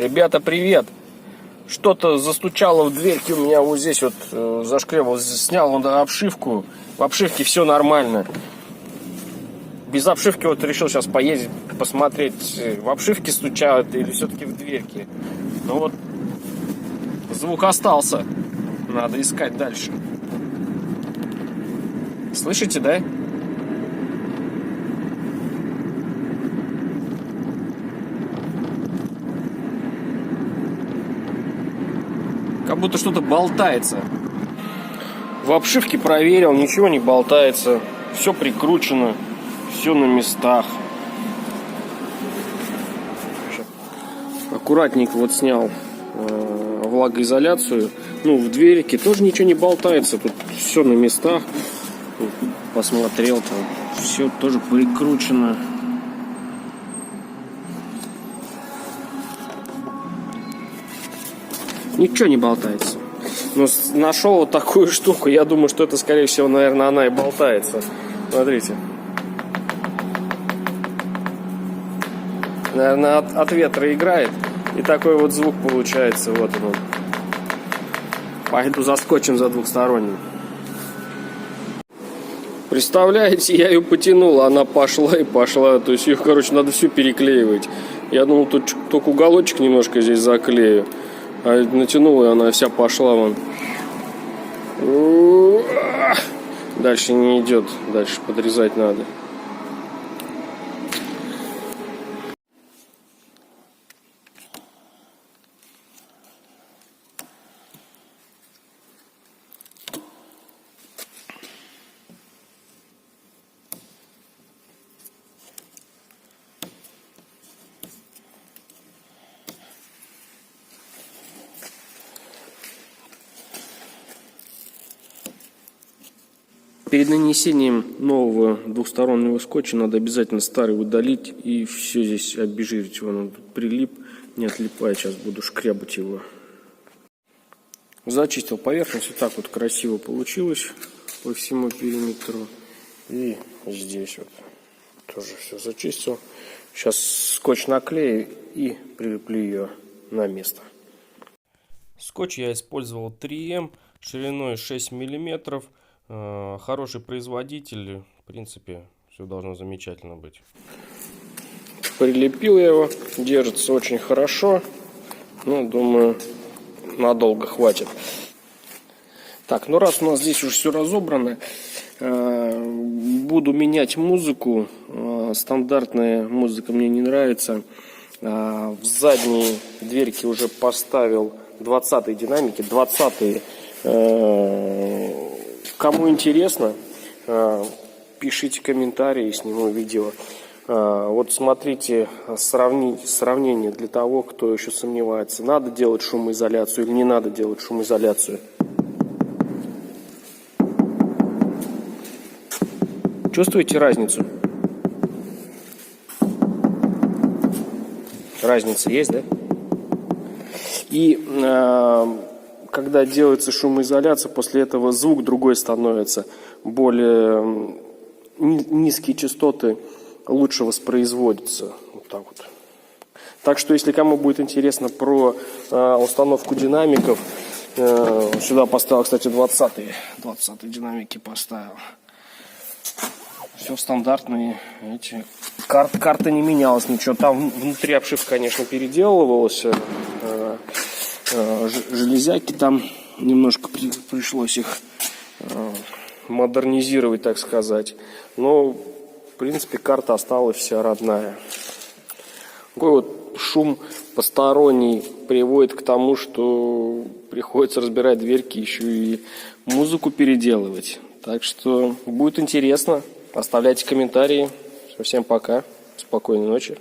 Ребята, привет! Что-то застучало в дверьки у меня вот здесь вот, зашкребал, снял он обшивку. В обшивке все нормально. Без обшивки вот решил сейчас поездить, посмотреть, в обшивке стучат или все-таки в дверьки. Ну вот, звук остался. Надо искать дальше. Слышите, да? Как будто что-то болтается. В обшивке проверил, ничего не болтается. Все прикручено, все на местах. Аккуратненько вот снял влагоизоляцию. Ну, в дверике тоже ничего не болтается. Тут все на местах. Посмотрел, там все тоже прикручено. Ничего не болтается. Но нашел вот такую штуку. Я думаю, что это, скорее всего, наверное, она и болтается. Смотрите. Наверное, от ветра играет. И такой вот звук получается. Вот он. Пойду за скотчем, за двухсторонним. Представляете, я ее потянул, она пошла и пошла. То есть ее, короче, надо всю переклеивать. Я думал, тут только уголочек немножко здесь заклею. А натянул, и она вся пошла вон. Дальше не идет. Дальше подрезать надо. Перед нанесением нового двухстороннего скотча надо обязательно старый удалить и все здесь обезжирить. Вон он тут прилип, не отлипает. Сейчас буду шкрябать его. Зачистил поверхность. Вот так вот красиво получилось по всему периметру. И здесь вот тоже все зачистил. Сейчас скотч наклею и прилеплю ее на место. Скотч я использовал 3М шириной 6 миллиметров. Хороший производитель, в принципе, все должно замечательно быть. Прилепил я его, держится очень хорошо. Ну, думаю, надолго хватит. Так, ну раз у нас здесь уже все разобрано, буду менять музыку. Стандартная музыка мне не нравится. В задние дверки уже поставил 20-е динамики, 20-е. Кому интересно, пишите комментарии, сниму видео. Вот смотрите сравнение для того, кто еще сомневается, надо делать шумоизоляцию или не надо делать шумоизоляцию. Чувствуете разницу? Разница есть, да? И когда делается шумоизоляция, после этого звук другой становится, более низкие частоты лучше воспроизводятся. Вот так вот. Так что, если кому будет интересно про установку динамиков, сюда поставил, кстати, 20-е динамики поставил. Все стандартные. Эти. Карта не менялась, ничего. Там внутри обшивка, конечно, переделывалась. Железяки там немножко пришлось их модернизировать, так сказать. Но, в принципе, карта осталась вся родная. Такой вот шум посторонний приводит к тому, что приходится разбирать дверки, еще и музыку переделывать. Так что будет интересно. Оставляйте комментарии. Всем пока. Спокойной ночи.